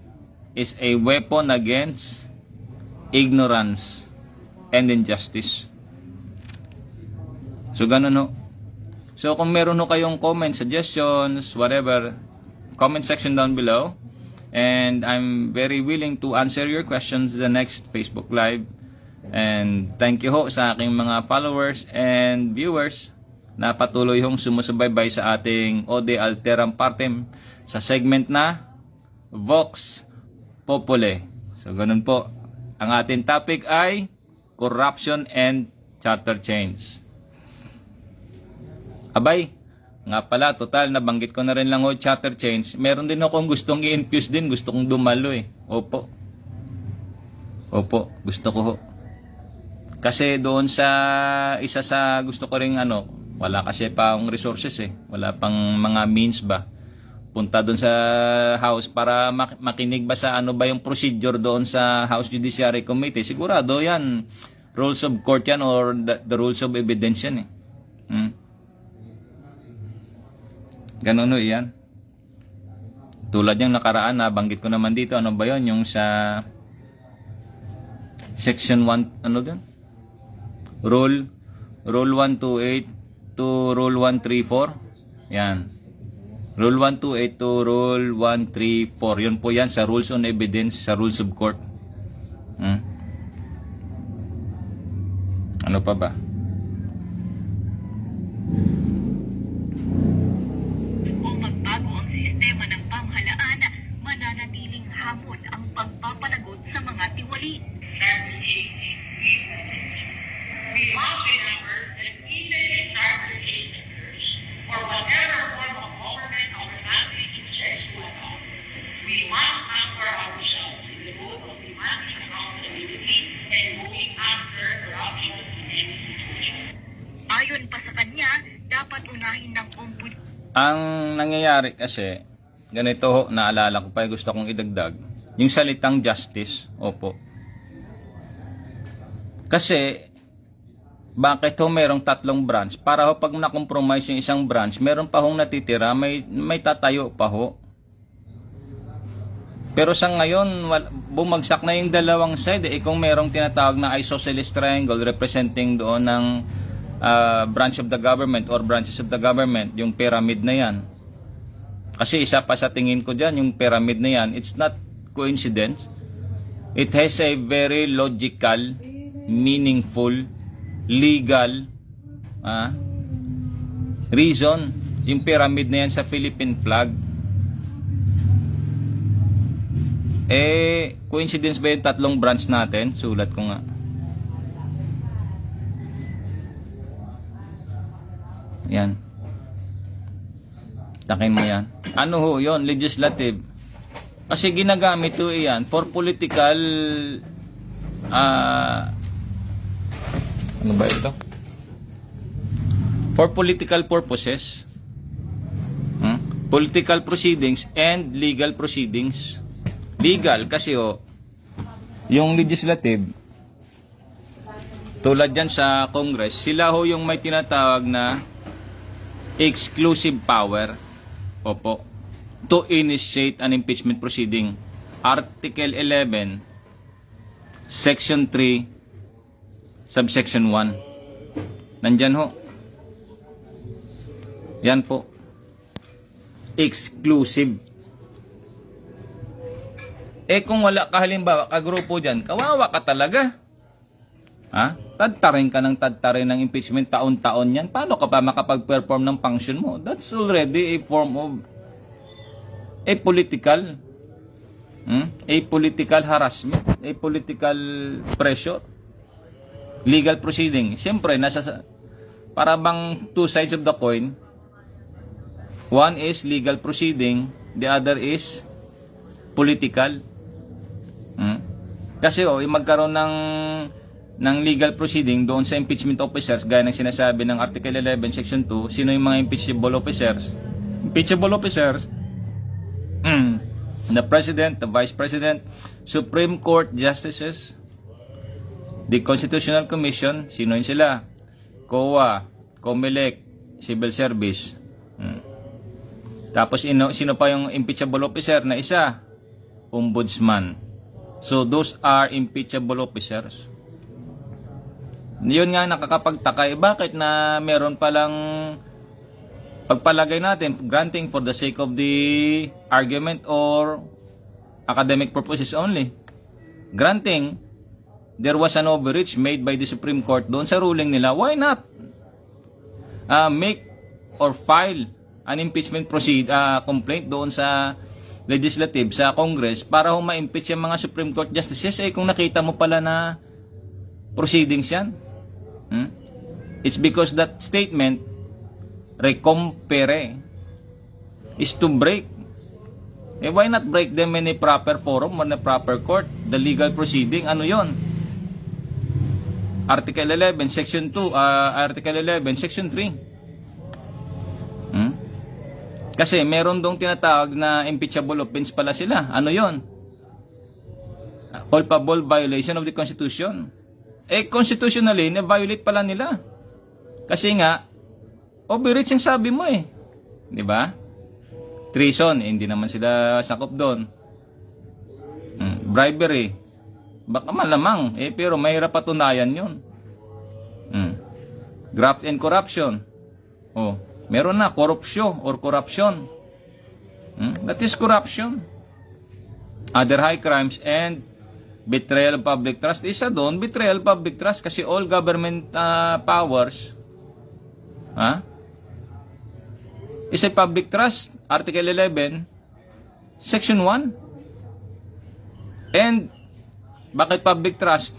is a weapon against ignorance and injustice. So ganun So kung meron kayong comments, suggestions, whatever, comment section down below. And I'm very willing to answer your questions the next Facebook Live. And thank you sa aking mga followers and viewers na patuloy sumusubaybay sa ating Ode Alteram Partem sa segment na Vox Populi. So ganun po. Ang ating topic ay corruption and charter change. Abay, nga pala, total, nabanggit ko na rin lang charter change. Meron din akong gustong i-infuse din, gusto kong dumalo Opo, gusto ko Kasi doon sa isa sa gusto ko ring Wala kasi pang resources eh. Wala pang mga means ba. Punta doon sa House para makinig ba sa ano ba yung procedure doon sa House Judiciary Committee. Sigurado yan. Rules of court yan or the rules of evidence yan eh. Ganun o yan. Tulad yung nakaraan, nabanggit ko naman dito. Ano ba yun? Yung sa Section 1, ano dun? Rule 128 to Rule 134. Yan. Rule 128 to Rule 134. Yun po yan sa Rules on Evidence, sa Rules of Court. Ano pa ba? Kung magbago ang sistema ng pamahalaan, mananatiling hamon ang pagpapalagot sa mga tiwali. We must remember that even in charter cases, or whatever form of government our country chooses to adopt, we must anchor ourselves in the road of demanding accountability and going after corruption in any situation. Ayon pa sa kanya, dapat unahin ng ombudsman Ang nangyayari kasi, ganito ho, naalala ko pa, gusto kong idagdag, yung salitang justice, opo. Kasi, bakit ho merong tatlong branch? Para ho pag na-compromise yung isang branch, meron pa hong natitira, may tatayo pa ho. Pero sa ngayon, bumagsak na yung dalawang side. Kung merong tinatawag na isosceles triangle representing doon ng branch of the government or branches of the government, yung pyramid na yan. Kasi isa pa sa tingin ko dyan, yung pyramid na yan, it's not coincidence. It has a very logical, meaningful, legal reason. Yung pyramid na yan sa Philippine flag. Coincidence ba yung tatlong branch natin? Sulat ko nga. Yan. Takin mo yan. Ano ho yun? Legislative. Kasi ginagamit ho yan for political ano ba ito? For political purposes. Political proceedings and legal proceedings. Legal kasi yung legislative tulad yan sa Congress, sila ho yung may tinatawag na exclusive power, opo, to initiate an impeachment proceeding. Article 11, Section 3, Subsection 1. Nandyan ho. Yan po. Exclusive. Kung wala ka halimbawa, kagrupo dyan, kawawa ka talaga. Tadtarin ka ng tadtarin ng impeachment taon-taon yan. Paano ka pa makapag-perform ng function mo? That's already a form of a political harassment, a political pressure, legal proceeding. Siyempre, para bang two sides of the coin. One is legal proceeding, the other is political. Kasi yung magkaroon ng legal proceeding doon sa impeachment officers, gaya ng sinasabi ng Article 11, Section 2, sino yung mga impeachable officers? Impeachable officers, the President, the Vice President, Supreme Court Justices, the Constitutional Commission, sino yun sila? COA, COMELEC, Civil Service. Tapos sino pa yung impeachable officer na isa? Ombudsman. So those are impeachable officers. Yun nga nakakapagtaka, bakit na meron palang pagpalagay natin, granting for the sake of the argument or academic purposes only. Granting, there was an overreach made by the Supreme Court doon sa ruling nila. Why not make or file an impeachment complaint doon sa legislative, sa Congress, para ma-impeach yung mga Supreme Court justices? Kung nakita mo pala na proceedings yan. It's because that statement, recompere, is to break. Why not break them in a proper forum, in a proper court? The legal proceeding, ano yon? Article 11, Section 2, Article 11, Section 3. Kasi meron dong tinatawag na impeachable offense pala sila. Ano yon? Culpable violation of the Constitution. Constitutionally, na-violate pala nila. Kasi nga, overreach ang sabi mo eh. Di ba? Treason, hindi naman sila sakop doon. Bribery, baka malamang, pero mahirap patunayan yun. Graft and corruption. Meron na, corruption or corruption. That is corruption. Other high crimes and betrayal of public trust. Isa doon, betrayal of public trust kasi all government powers is a public trust. Article 11, Section 1. And bakit public trust?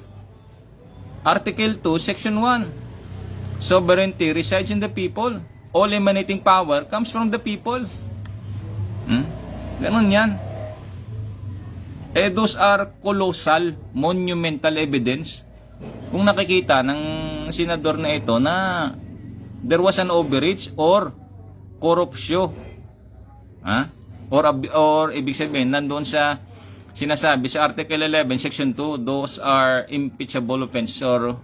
Article 2, Section 1. Sovereignty resides in the people. All emanating power comes from the people. Ganon yan. Those are colossal, monumental evidence. Kung nakikita ng senador na ito na there was an overreach or corruption. Or ibig sabihin, nandoon sa sinasabi sa Article 11, Section 2, those are impeachable offenses or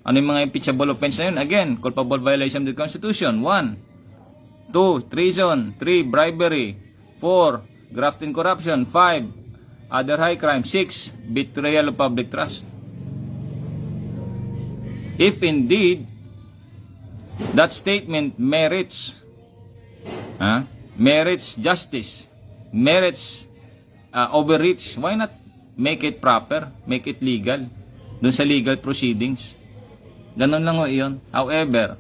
ano yung mga impeachable offense na yun? Again, culpable violation of the Constitution. 1. 2. Treason. 3. Bribery. 4. Graft and corruption. 5. Other high crime. 6. Betrayal of public trust. If indeed that statement merits justice, merits overreach, why not make it proper, make it legal dun sa legal proceedings? Ganon lang iyon. However,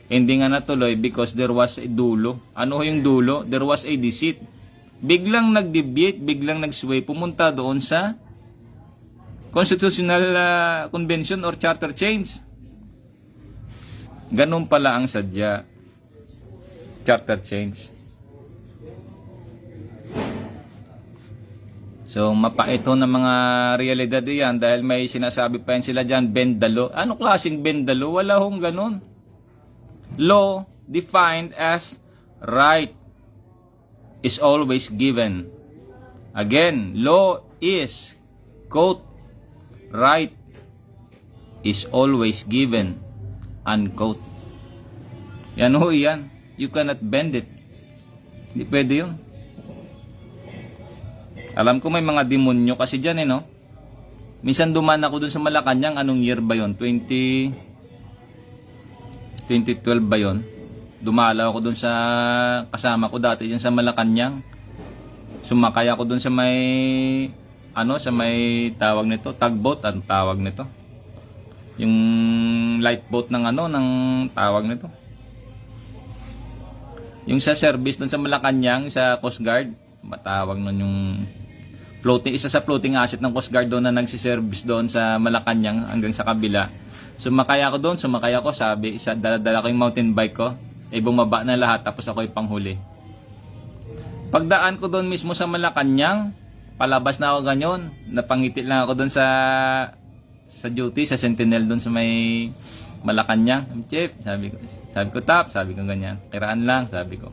hindi nga natuloy because there was a dulo. Ano yung dulo? There was a deceit. Biglang nag-deviate, biglang nag-sway, pumunta doon sa Constitutional Convention or Charter Change. Ganon pala ang sadya. Charter Change. So, mapaito na mga realidad yan dahil may sinasabi pa yan sila dyan, bend the law. Ano klaseng bend the law? Wala hong ganun. Law defined as right is always given. Again, law is, quote, right is always given, unquote. Yan ho yan. You cannot bend it. Hindi pwede yun. Alam ko may mga demonyo kasi dyan no? Minsan dumaan ako dun sa Malacanang, anong year ba yun? 2012 ba yun? Dumalaw ako dun sa kasama ko dati dyan sa Malacanang. Sumakay ako dun sa may sa may tawag nito, tugboat, ang tawag nito. Yung light boat ng ng tawag nito. Yung sa service dun sa Malacanang, sa Coast Guard, matawag nun yung floating, isa sa floating asset ng Coast Guard doon na nagsiservice doon sa Malacanang hanggang sa kabila. Sumakay ako doon, sabi, dala ko yung mountain bike ko, bumaba na lahat tapos ako yung panghuli. Pagdaan ko doon mismo sa Malacanang, palabas na ako ganyan, napangiti lang ako doon sa duty, sa Sentinel doon sa may Malacanang. Chip, sabi ko tap, sabi ko ganyan, kiraan lang, sabi ko.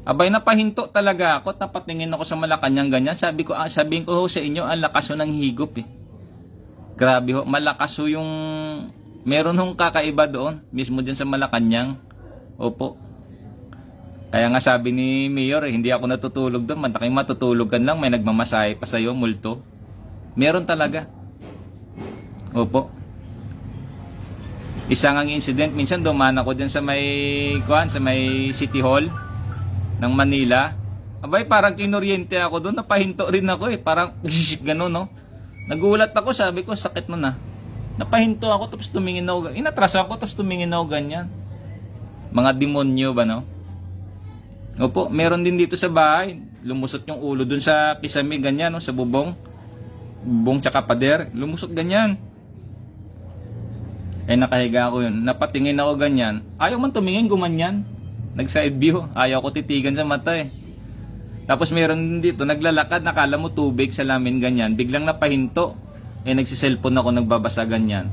Abay, napahinto talaga ako, napatingin ako sa Malacanang ganyan. Sabihin ko sa inyo, ang lakas ho ng higop Grabe ho, malakas ho yung, meron hong kakaiba doon, mismo dyan sa Malacanang. Opo. Kaya nga sabi ni Mayor, hindi ako natutulog doon, mantaking matutulugan lang, may nagmamasahe pa sa'yo, multo. Meron talaga. Opo. Isang ang incident, minsan dumaan ako dyan sa may City Hall ng Manila. Abay, parang kinuryente ako doon, napahinto rin ako parang gano'n no. Nagulat ako, sabi ko sakit nun napahinto ako tapos tumingin ako, inatrasan ako tapos tumingin ako ganyan. Mga demonyo ba no? Opo, meron din dito sa bahay, lumusot yung ulo doon sa kisame ganyan no, sa bubong tsaka pader, lumusot ganyan. Nakahiga ako yun, napatingin ako ganyan, ayaw man tumingin, gumanyan. Nag-side view, ayaw ko titigan sa mata Tapos meron dito, naglalakad, nakala mo tubig sa lamin ganyan, biglang napahinto. Nagsiselfon ako, nagbabasa ganyan.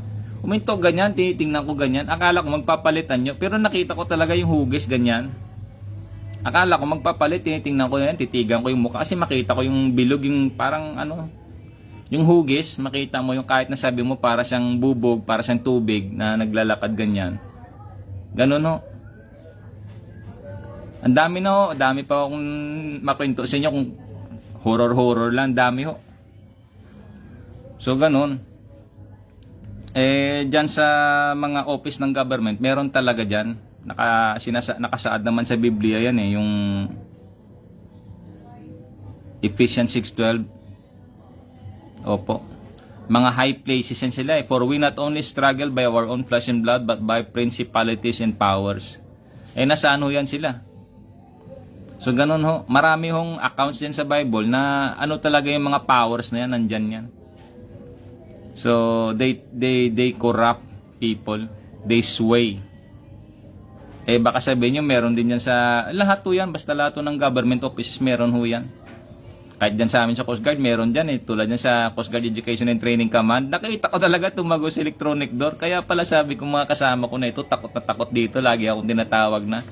Huminto ganyan, tinitingnan ko ganyan. Akala ko magpapalitan nyo. Pero nakita ko talaga yung hugis ganyan. Akala ko magpapalit, tinitingnan ko yan, titigan ko yung mukha. Kasi makita ko yung bilog, yung parang ano, yung hugis, makita mo yung kahit na sabi mo para siyang bubog, para siyang tubig na naglalakad ganyan. Ganun ho. Ang dami na ho, dami pa akong makwento sa inyo kung horror lang, dami ho. So ganun. Dyan sa mga office ng government, meron talaga dyan. Nakasaad naman sa Biblia yan yung Ephesians 6:12. Opo. Mga high places yan sila For we not only struggle by our own flesh and blood, but by principalities and powers. Nasaan ho yan sila? So ganun ho. Marami hong accounts din sa Bible na ano talaga yung mga powers na yan, nandyan yan. So they corrupt people. They sway. Baka sabihin nyo, meron din yan sa lahat ho yan. Basta lahat ho ng government offices, meron ho yan. Kahit dyan sa amin sa Coast Guard, meron dyan tulad dyan sa Coast Guard Education and Training Command. Nakita ko talaga tumago sa electronic door. Kaya pala sabi ko mga kasama ko na ito, takot na takot dito. Lagi akong tinatawag na.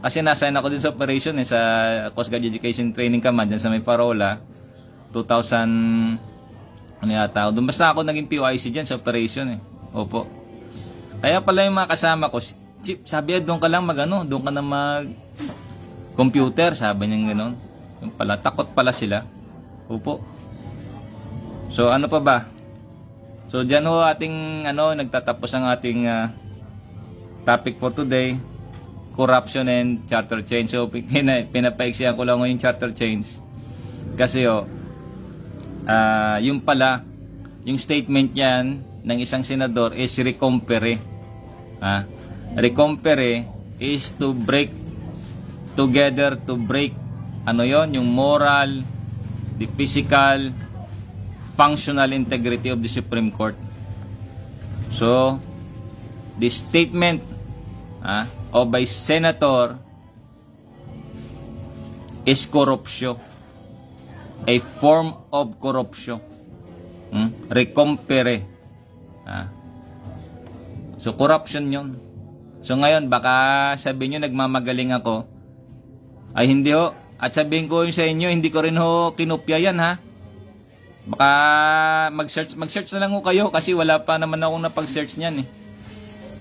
Kasi nasign ako din sa operation sa Coast Guard Education and Training Command dyan sa may Parola. 2000, ano yata. Doon basta ako naging POIC dyan sa operation Opo. Kaya pala yung mga kasama ko, Chip, sabi doon ka lang doon ka na mag computer, sabi niya gano'n. Yung pala, takot pala sila. Opo. So, ano pa ba? So, dyan ho ating, nagtatapos ang ating topic for today. Corruption and charter change. So, pinapaiksihan ko lang yung charter change. Kasi, yung pala, yung statement yan ng isang senador is recompere. Recompere is to break together, to break yung moral, the physical, functional integrity of the Supreme Court. So, the statement of a senator is corruption, a form of corruption. Recompere. So, corruption yun. So, ngayon, baka sabihin nyo, nagmamagaling ako. Ay, hindi ho. At sabihin ko sa inyo, hindi ko rin ho kinopya yan Baka mag-search na lang ho kayo kasi wala pa naman akong napag-search niyan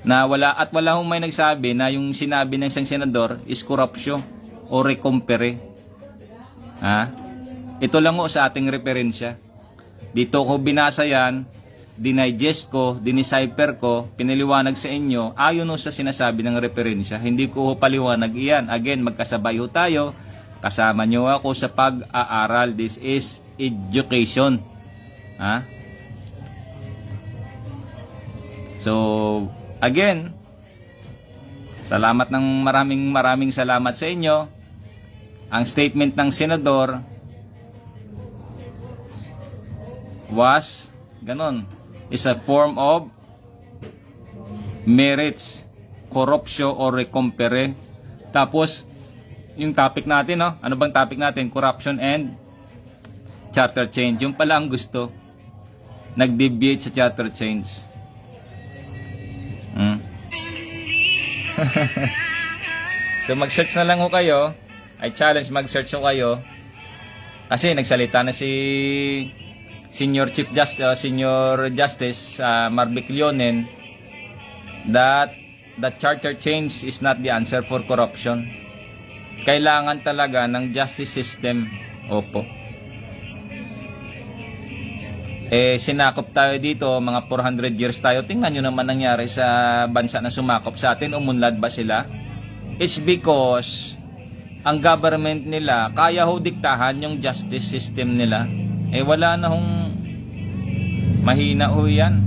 Na wala hong may nagsabi na yung sinabi ng isang senador is corruption o recompere. Ito lang ho sa ating referensya. Dito ko binasa yan, dinigest ko, dinicipher ko, pinaliwanag sa inyo ayon ho sa sinasabi ng referensya. Hindi ko ho paliwanag iyan. Again, magkasabay ho tayo. Kasama nyo ako sa pag-aaral. This is education. So, again, salamat ng maraming salamat sa inyo. Ang statement ng senador was, is a form of merits, corruption or recompere. Tapos, yung topic natin, ano bang topic natin? Corruption and charter change. Yung pala ang gusto. Nag-deviate sa charter change. So, mag-search na lang ho kayo. I challenge mag-search ho kayo. Kasi nagsalita na si Senior Chief Justice, Senior Justice Marvic Leonen that the charter change is not the answer for corruption. Kailangan talaga ng justice system. Opo. Sinakop tayo dito, mga 400 years tayo. Tingnan nyo naman nangyari sa bansa na sumakop sa atin. Umunlad ba sila? It's because ang government nila, kaya ho diktahan yung justice system nila. Wala na hong mahina ho yan.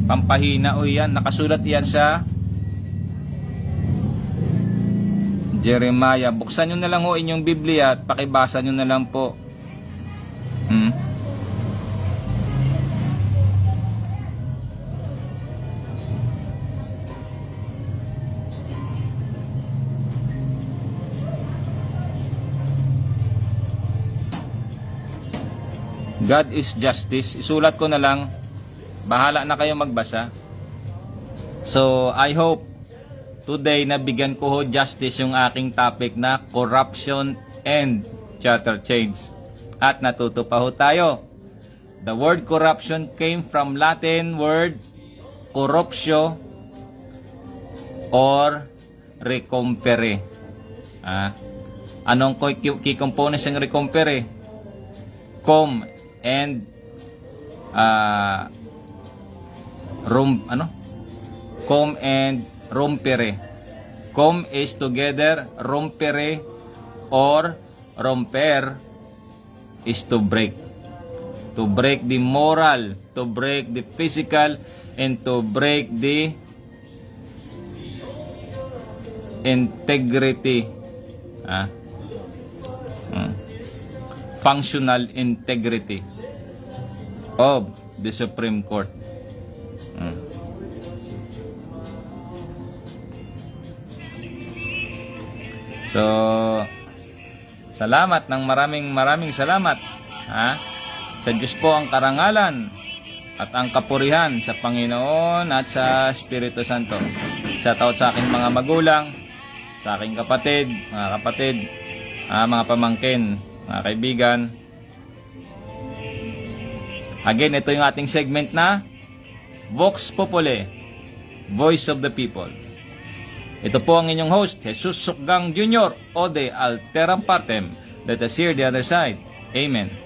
Pampahina ho yan. Nakasulat yan sa Jeremiah. Buksan nyo na lang ho inyong Biblia at pakibasa nyo na lang po. God is justice. Isulat ko na lang Bahala na kayo magbasa. So, I hope today nabigyan ko ho justice yung aking topic na corruption and charter change. At natuto pa ho tayo. The word corruption came from Latin word corruptio or recompere. Anong key components ng recompere? Com and com and rompere. Com is together, rompere or romper is to break. To break the moral, to break the physical, and to break the integrity. Functional integrity of the Supreme Court. So, salamat ng maraming salamat. Sa Diyos po ang karangalan at ang kapurihan sa Panginoon at sa Espiritu Santo. Sa taot sa aking mga magulang, sa aking kapatid, mga pamangkin, mga kaibigan. Again, ito yung ating segment na Vox Populi, Voice of the People. Ito po ang inyong host, Jesus Sukgang Jr. Ode Alteram Partem. Let us hear the other side. Amen.